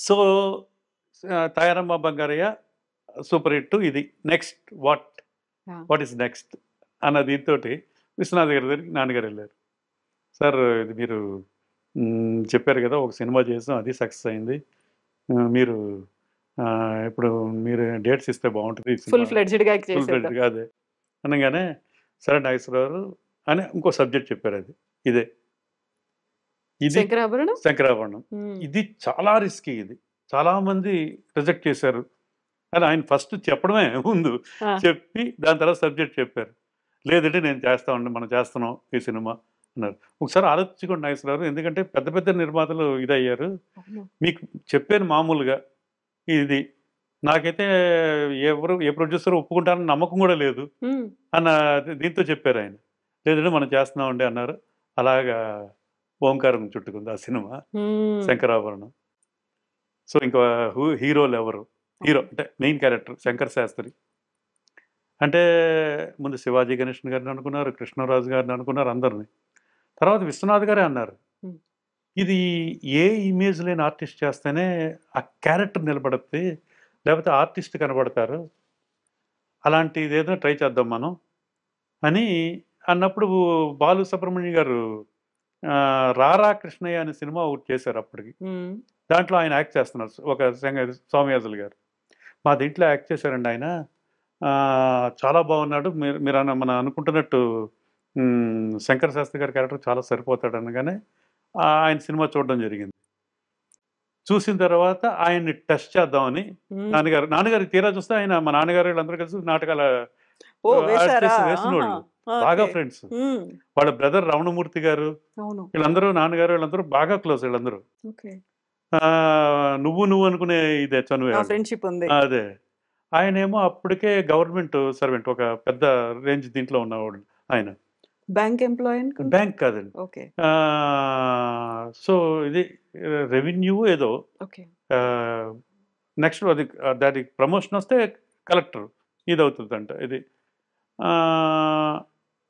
So 'Tayaramma Bangarayya' super hit. ఇది next what is next అన్న దీంతోటి విశ్వనాథ్ గారి దగ్గరికి నాన్నగారు వెళ్ళారు. సార్ ఇది మీరు చెప్పారు కదా ఒక సినిమా చేసాం అది సక్సెస్ అయింది. మీరు ఇప్పుడు మీరు డేట్స్ ఇస్తే బాగుంటుంది ఫుల్ ఫ్లెడ్జ్డ్‌గా అదే అనగానే సరే నాగేశ్వరరావు అని ఇంకో సబ్జెక్ట్ చెప్పారు. ఇదే శంకరాభరణం. ఇది చాలా రిస్కీ. ఇది చాలా మంది రిజెక్ట్ చేశారు అని ఆయన ఫస్ట్ చెప్పడమే ముందు చెప్పి దాని తర్వాత సబ్జెక్ట్ చెప్పారు. లేదంటే నేను మనం చేస్తున్నాం ఈ సినిమా అన్నారు. ఒకసారి ఆలోచించుకోండి నాగేశ్వరరావు, ఎందుకంటే పెద్ద పెద్ద నిర్మాతలు ఇదయ్యారు. మీకు చెప్పాను మామూలుగా ఇది, నాకైతే ఏ ప్రొడ్యూసర్ ఒప్పుకుంటారని నమ్మకం కూడా లేదు అన్న దీంతో చెప్పారు ఆయన. లేదంటే మనం చేస్తున్నామండి అన్నారు. అలాగా ఓంకారం చుట్టుకుంది ఆ సినిమా శంకరాభరణం. సో ఇంకా హీరోలు ఎవరు? హీరో అంటే మెయిన్ క్యారెక్టర్ శంకర్ శాస్త్రి. అంటే ముందు శివాజీ గణేషన్ గారిని అనుకున్నారు, కృష్ణరాజు గారిని అనుకున్నారు, అందరిని. తర్వాత విశ్వనాథ్ గారే అన్నారు ఇది ఏ ఇమేజ్ లేని ఆర్టిస్ట్ చేస్తేనే ఆ క్యారెక్టర్ నిలబడుతుంది, లేకపోతే ఆర్టిస్ట్ కనబడతారు, అలాంటిది ఏదో ట్రై చేద్దాం మనం అని అన్నప్పుడు బాలు సుబ్రహ్మణ్యం గారు రారా కృష్ణయ్య అనే సినిమా ఒకటి చేశారు అప్పటికి. దాంట్లో ఆయన యాక్ట్ చేస్తున్నారు, ఒక సోమయాజులు గారు. మా దీంట్లో యాక్ట్ చేశారండి ఆయన. చాలా బాగున్నాడు, మీరు మనం అనుకుంటున్నట్టు శంకర్ శాస్త్రి గారి క్యారెక్టర్ చాలా సరిపోతాడు అనగానే ఆయన సినిమా చూడడం జరిగింది. చూసిన తర్వాత ఆయన్ని టెస్ట్ చేద్దామని నాన్నగారికి తీరా చూస్తే ఆయన మా నాన్నగారు వీళ్ళందరూ కలిసి నాటకాల వేసిన వాళ్ళు బాగా ఫ్రెండ్స్. వాళ్ళ బ్రదర్ రమణమూర్తి గారు వీళ్ళందరూ నాన్నగారు బాగా క్లోజ్. వీళ్ళందరూ నువ్వు అనుకునే ఇదే చనువు. అదే ఆయనేమో అప్పటికే గవర్నమెంట్ సర్వెంట్, ఒక పెద్ద రేంజ్ దీంట్లో ఉన్నవాడు ఆయన. బ్యాంక్ కాదండి. సో ఇది రెవెన్యూ ఏదో. నెక్స్ట్ అది దానికి ప్రమోషన్ వస్తే కలెక్టర్ ఇది అవుతుందంట ఇది.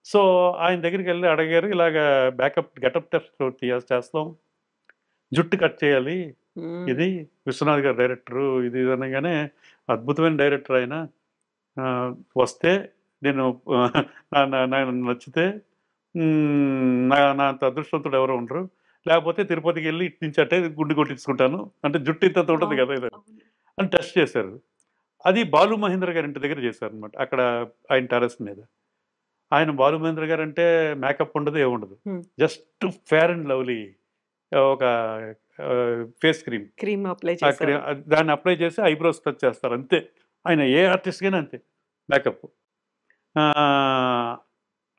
సో ఆయన దగ్గరికి వెళ్ళి అడిగారు, ఇలాగ గెటప్ టెస్ట్ చేస్తాం, జుట్టు కట్ చేయాలి, ఇది విశ్వనాథ్ గారు డైరెక్టరు, ఇది అనగానే అద్భుతమైన డైరెక్టర్ ఆయన, వస్తే నేను నచ్చితే నా అంత అదృష్టవంతుడు ఎవరు ఉండరు, లేకపోతే తిరుపతికి వెళ్ళి ఇటు నుంచి అంటే గుండు కొట్టించుకుంటాను అంటే జుట్టు ఇంత ఉంటుంది కదా ఇది అని టెస్ట్ చేశారు. అది బాలు మహేంద్ర గారి ఇంటి దగ్గర చేశారు అనమాట, అక్కడ ఆయన టెర్రస్ మీద. ఆయన బాలు మహేంద్ర గారు అంటే మేకప్ ఉండదు, ఏముండదు, జస్ట్ ఫేర్ అండ్ లవ్లీ ఒక ఫేస్ క్రీమ్ దాన్ని అప్లై చేసి ఐబ్రోస్ టచ్ చేస్తారు అంతే. ఆయన ఏ ఆర్టిస్ట్కైనా అంతే మేకప్.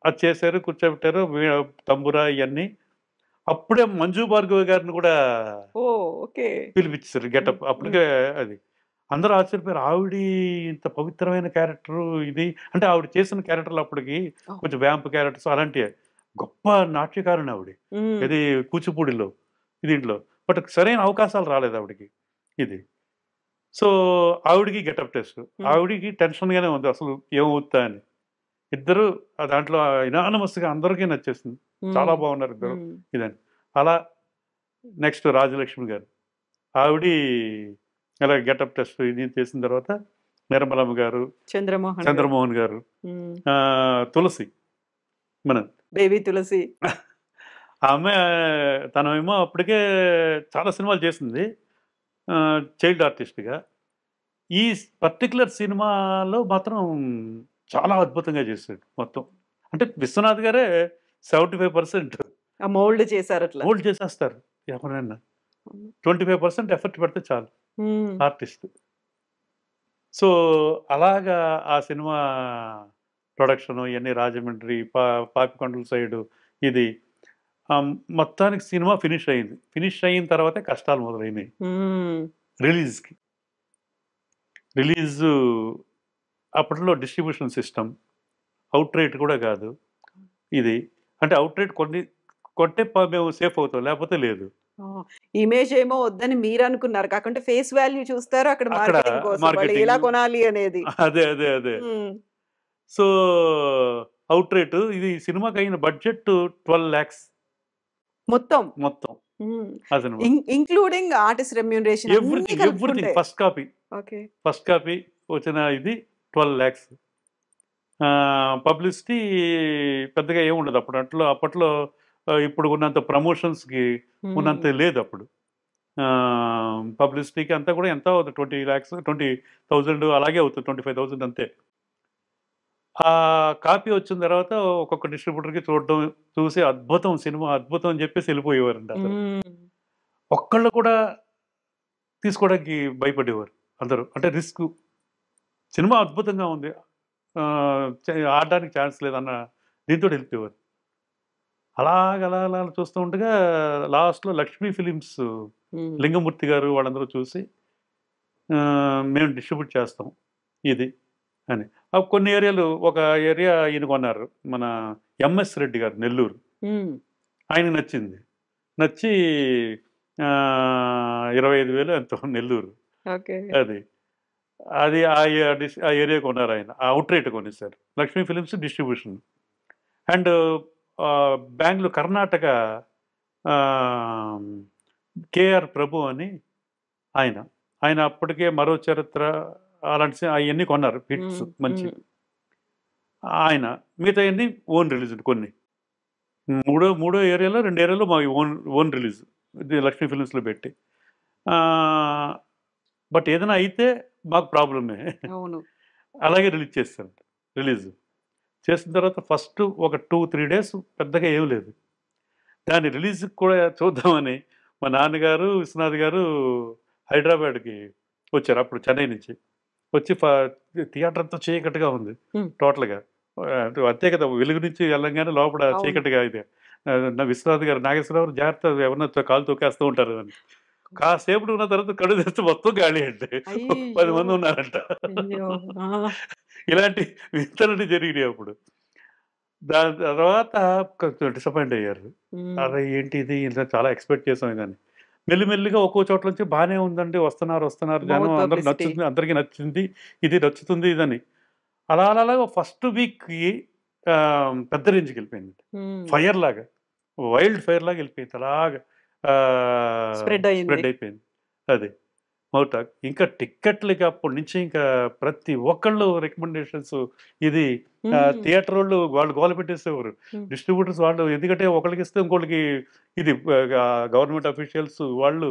అది చేశారు, కూర్చోబెట్టారు, తంబురా ఇవన్నీ. అప్పుడే మంజు భార్గవి గారిని కూడా పిలిపించారు గెటప్. అప్పటికే అది అందరూ ఆశ్చర్యపోయారు, ఆవిడ ఇంత పవిత్రమైన క్యారెక్టర్ ఇది అంటే. ఆవిడ చేసిన క్యారెక్టర్లు అప్పటికి కొంచెం వ్యాంప్ క్యారెక్టర్స్ అలాంటివి. గొప్ప నాట్యకారుని ఆవిడ, ఇది కూచిపూడిలో దీంట్లో. బట్ సరైన అవకాశాలు రాలేదు ఆవిడకి ఇది. సో ఆవిడికి గెటప్ టెస్ట్, ఆవిడికి టెన్షన్గానే ఉంది అసలు ఏమవుతా అని. ఇద్దరు దాంట్లో ఇనానమస్గా అందరికీ నచ్చేసింది, చాలా బాగున్నారు ఇద్దరు ఇదని. అలా నెక్స్ట్ రాజలక్ష్మి గారు, ఆవిడ అలా గెటప్ టెస్ట్ ఇది చేసిన తర్వాత నిర్మలమ్మ గారు, చంద్రమోహన్ గారు, తులసి, మన బేబీ తులసి, ఆమె తనేమో అప్పటికే చాలా సినిమాలు చేసింది చైల్డ్ ఆర్టిస్ట్గా. ఈ పర్టికులర్ సినిమాలో మాత్రం చాలా అద్భుతంగా చేశాడు మొత్తం. అంటే విశ్వనాథ్ గారే 75% మోల్డ్ చేశారు, మోల్డ్ చేసేస్తారు ఎవరైనా. 25% ఎఫర్ట్ పెడితే చాలు ఆర్టిస్ట్. సో అలాగా ఆ సినిమా ప్రొడక్షన్ ఇవన్నీ రాజమండ్రి, పాపికొండల సైడు ఇది మొత్తానికి సినిమా ఫినిష్ అయింది. ఫినిష్ అయిన తర్వాతే కష్టాలు మొదలైనవి రిలీజ్కి. రిలీజు అప్పట్లో డిస్ట్రిబ్యూషన్ సిస్టమ్, అవుట్ రేట్ కూడా కాదు ఇది. అంటే అవుట్ రేట్ కొంటే మేము సేఫ్ అవుతాం, లేకపోతే లేదు. ఇమేజ్ ఏమో వద్దని మీరు అనుకున్నారు, కాకుంటే ఫేస్ వాల్యూ చూస్తారు అక్కడ మార్కెటింగ్ ఎలా కొనాలి అనేది. అదే అదే అదే. సో అవుట్ రేట్ ఇది. సినిమాకి అయిన బడ్జెట్ 12 lakhs మొత్తం. ఆ సినిమా. ఇంక్లూడింగ్ ఆర్టిస్ట్ రెమ్యూనరేషన్ అన్ని ఎవ్రీథింగ్ కలుపుకుంటే. First copy okay. First copy వచ్చిన ఇది 12 lakhs. పబ్లిసిటీ పెద్దగా ఏముండదు అప్పుడు. అప్పట్లో ఇప్పుడు ఉన్నంత ప్రమోషన్స్కి ఉన్నంత లేదు అప్పుడు. పబ్లిసిటీకి అంతా కూడా ఎంత అవుతుంది, 20 lakhs 20,000 అలాగే అవుతుంది, 25,000 అంతే. ఆ కాపీ వచ్చిన తర్వాత ఒక్కొక్క డిస్ట్రిబ్యూటర్కి చూసి అద్భుతం సినిమా అద్భుతం అని చెప్పేసి వెళ్ళిపోయేవారండి. అసలు ఒక్కళ్ళు కూడా తీసుకోవడానికి భయపడేవారు అందరూ. అంటే రిస్క్, సినిమా అద్భుతంగా ఉంది, ఆడడానికి ఛాన్స్ లేదన్న దీంతో వెళ్ళిపోయేవారు. అలా చూస్తూ ఉండగా లాస్ట్లో లక్ష్మీ ఫిలిమ్స్ లింగమూర్తి గారు వాళ్ళందరూ చూసి మేము డిస్ట్రిబ్యూట్ చేస్తాం ఇది అని. కొన్ని ఏరియాలు, ఒక ఏరియా ఈయన కొన్నారు, మన ఎంఎస్ రెడ్డి గారు నెల్లూరు. ఆయన నచ్చింది, నచ్చి 25,000 ఎంతో నెల్లూరు. అది అది ఆ ఏరియా కొన్నారు ఆయన, అవుట్ రేట్ కొనేసారు. Lakshmi films distribution. And Bengaluru Karnataka KR Prabhu అని ఆయన అప్పటికే మరో చరిత్ర అలాంటి అవన్నీ కొన్నారు, హిట్స్ మంచి. ఆయన మిగతా అన్ని ఓన్ రిలీజ్, కొన్ని మూడో ఏరియాలో 2 ఏరియాలో మా ఓన్ రిలీజ్ ఇది లక్ష్మీ ఫిలిమ్స్లో పెట్టి. బట్ ఏదైనా అయితే మాకు ప్రాబ్లమే. అలాగే రిలీజ్ చేస్తాను. రిలీజ్ చేసిన తర్వాత ఫస్ట్ ఒక 2-3 days పెద్దగా ఏం లేదు. దాని రిలీజ్కి కూడా చూద్దామని మా నాన్నగారు విశ్వనాథ్ గారు హైదరాబాద్కి వచ్చారు. అప్పుడు చెన్నై నుంచి వచ్చి థియేటర్ అంతా చీకటిగా ఉంది టోటల్గా. అంతే కదా, వెలుగు నుంచి వెళ్ళంగానే లోపల చీకటిగా ఇది. విశ్వనాథ్ గారు, నాగేశ్వరరావు జాగ్రత్త ఎవరన్నా కాలు తొక్కేస్తూ ఉంటారు అని. కాసేపు ఉన్న తర్వాత కడు తెస్తే మొత్తం గాలి అండి, 10 మంది ఉన్నారంట. ఇలాంటి వింతలు జరిగినాయి అప్పుడు. దాని తర్వాత కొంచెం డిసప్పాయింట్ అయ్యారు. అరే ఏంటి ఇది, చాలా ఎక్స్పెక్ట్ చేసాం ఇదని. మెల్లిమెల్లిగా ఒక్కో చోట్ల నుంచి బాగానే ఉందండి, వస్తున్నారు జనం, అందరికీ నచ్చింది, ఇది నచ్చుతుంది ఇదని. అలా ఫస్ట్ వీక్కి పెద్ద రేంజ్కి వెళ్ళిపోయింది. ఫైర్ లాగా, వైల్డ్ ఫైర్ లాగా వెళ్ళిపోయింది. అలాగా స్ప్రెడ్ అయిపోయింది అది మౌటాక్. ఇంకా టిక్కెట్లకి అప్పటి నుంచి ఇంకా ప్రతి ఒక్కళ్ళు రికమెండేషన్స్. ఇది థియేటర్ వాళ్ళు గోల పెట్టేసేవారు, డిస్ట్రిబ్యూటర్స్ వాళ్ళు. ఎందుకంటే ఒకళ్ళకి ఇస్తే ఇంకోళ్ళకి, ఇది గవర్నమెంట్ అఫీషియల్స్ వాళ్ళు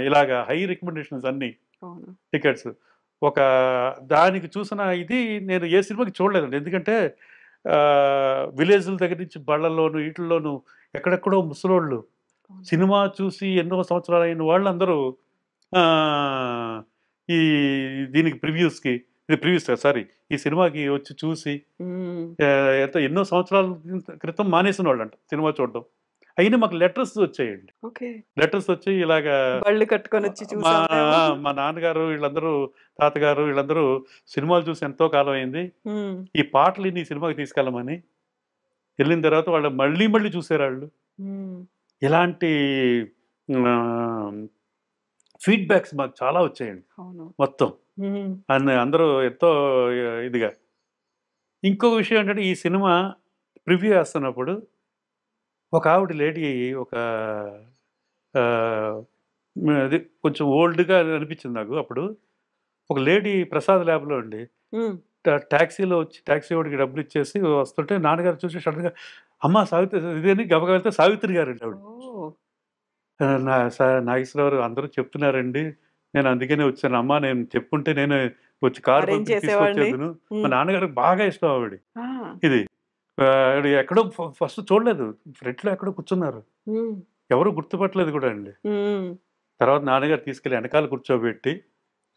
ఇలాగా హై రికమెండేషన్స్ అన్ని టికెట్స్. ఒక దానికి చూసిన ఇది నేను ఏ సినిమాకి చూడలేదండి. ఎందుకంటే విలేజ్ల దగ్గర నుంచి బళ్ళల్లోనూ వీటిల్లోనూ ఎక్కడెక్కడో ముసలోళ్ళు సినిమా చూసి ఎన్నో సంవత్సరాలు అయిన వాళ్ళందరూ ఈ దీనికి ఈ సినిమాకి వచ్చి చూసి ఎన్నో సంవత్సరాల క్రితం మానేసిన వాళ్ళంట సినిమా చూడడం. అయినా మాకు లెటర్స్ వచ్చాయండి. లెటర్స్ వచ్చి ఇలాగా కట్టుకొని వచ్చి మా నాన్నగారు వీళ్ళందరూ, తాతగారు వీళ్ళందరూ సినిమాలు చూసి ఎంతో కాలం అయింది, ఈ పాటలు ఈ సినిమాకి తీసుకెళ్ళమని. వెళ్ళిన తర్వాత వాళ్ళు మళ్ళీ చూసారు వాళ్ళు. ఇలాంటి ఫీడ్బ్యాక్స్ మాకు చాలా వచ్చాయండి మొత్తం. అందరూ ఎంతో ఇదిగా. ఇంకొక విషయం ఏంటంటే, ఈ సినిమా ప్రివ్యూ వేస్తున్నప్పుడు ఒక ఆవిడ లేడీ, ఒక అది కొంచెం ఓల్డ్గా అనిపించింది నాకు అప్పుడు. ఒక లేడీ ప్రసాద్ ల్యాబ్లో అండి, ట్యాక్సీలో వచ్చి ట్యాక్సీ వాడికి డబ్బులు ఇచ్చేసి వస్తుంటే నాన్నగారు చూసి సడన్గా అమ్మ సావిత్రి ఇదేని గబగబా వెళ్తే సావిత్రి గారండి ఆవిడ. నాగేశ్వరరావు అందరూ చెప్తున్నారండి, నేను అందుకనే వచ్చాను అమ్మ, నేను చెప్పుంటే నేను వచ్చి కారు తీసుకొచ్చేదును. మా నాన్నగారికి బాగా ఇష్టం ఆవిడ. ఇది ఎక్కడో ఫస్ట్ చూడలేదు, ఫ్రంట్లో ఎక్కడో కూర్చున్నారు, ఎవరు గుర్తుపట్టలేదు కూడా అండి. తర్వాత నాన్నగారు తీసుకెళ్ళి వెనకాల కూర్చోబెట్టి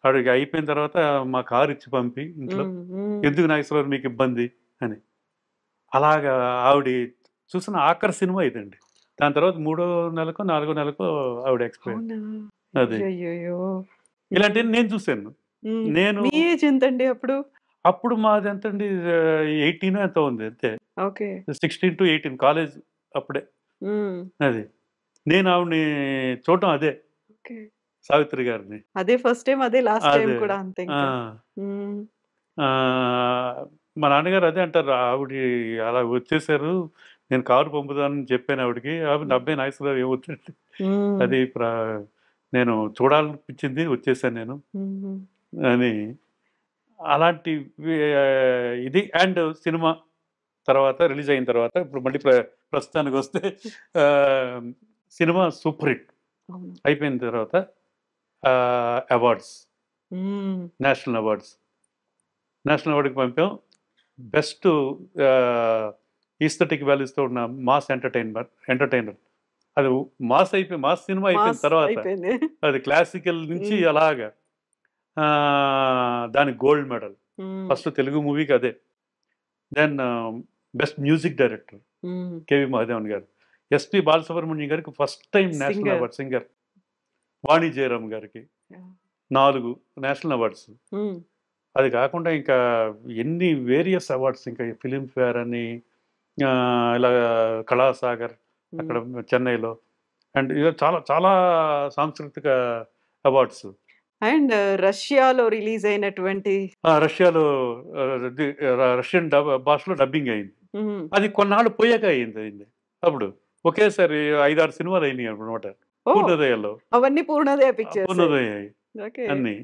ఆవిడకి అయిపోయిన తర్వాత మా కారు ఇచ్చి పంపి ఇంట్లో, ఎందుకు నాగేశ్వరరావు మీకు ఇబ్బంది అని. అలాగా ఆవిడ చూసిన ఆఖరి సినిమా ఇదండి. దాని తర్వాత 3వ నెలకో 4వ నెలకో ఆవిడ ఎక్స్పైర్. అది ఇలాంటివి నేను చూశాను. నేను అప్పుడు మాది ఎంతండి, 18 ఎంతో ఉంది అంతే, 16 to 18 కాలేజ్ అప్పుడే. అది నేను ఆవిడని చూడటం అదే, సావిత్రి గారిని అదే ఫస్ట్ టైం, అదే లాస్ట్ టైం కూడా అంతే. మా నాన్నగారు అదే అంటారు, ఆవిడ అలా వచ్చేసారు, నేను కారు పంపుతానని చెప్పాను ఆవిడకి. ఆవిడ అబ్బాయి నాగేశ్వరరావు ఏమొచ్చింది అది నేను చూడాలనిపించింది, వచ్చేసాను నేను అని. అలాంటి ఇది. అండ్ సినిమా తర్వాత రిలీజ్ అయిన తర్వాత ఇప్పుడు మళ్ళీ ప్రస్తుతానికి వస్తే సినిమా సూపర్ హిట్ అయిపోయిన తర్వాత అవార్డ్స్, నేషనల్ అవార్డ్కి పంపాం. బెస్ట్ ఈస్థెటిక్ వాల్యూస్తో ఉన్న మాస్ ఎంటర్టైనర్. అది మాస్ సినిమా అయిపోయిన తర్వాత అది క్లాసికల్ నుంచి అలాగా దాని గోల్డ్ మెడల్ ఫస్ట్ తెలుగు మూవీకి అదే. Then best music director KV Mahadevan గారు. ఎస్పి బాలసుబ్రహ్మణ్యం గారికి first time national award. Singer Vani Jayaram గారికి 4 నేషనల్ అవార్డ్స్. అది కాకుండా ఇంకా ఎన్ని వేరియస్ అవార్డ్స్, ఇంకా ఫిలింఫేర్ అని, ఇలా కళాసాగర్ అక్కడ చెన్నైలో, అండ్ ఇలా చాలా చాలా సాంస్కృతిక అవార్డ్స్. అండ్ రష్యాలో రిలీజ్ అయినటువంటి రష్యాలో రష్యన్ భాషలో డబ్బింగ్ అయింది. అది కొన్నాళ్ళు పోయాక అయింది. అప్పుడు ఒకేసారి 5-6 సినిమాలు అయినాయి అనమాట పూర్ణోదయాల్లో. అవన్నీ పూర్ణోదయ పిక్చర్స్. పూర్ణోదయ అన్ని.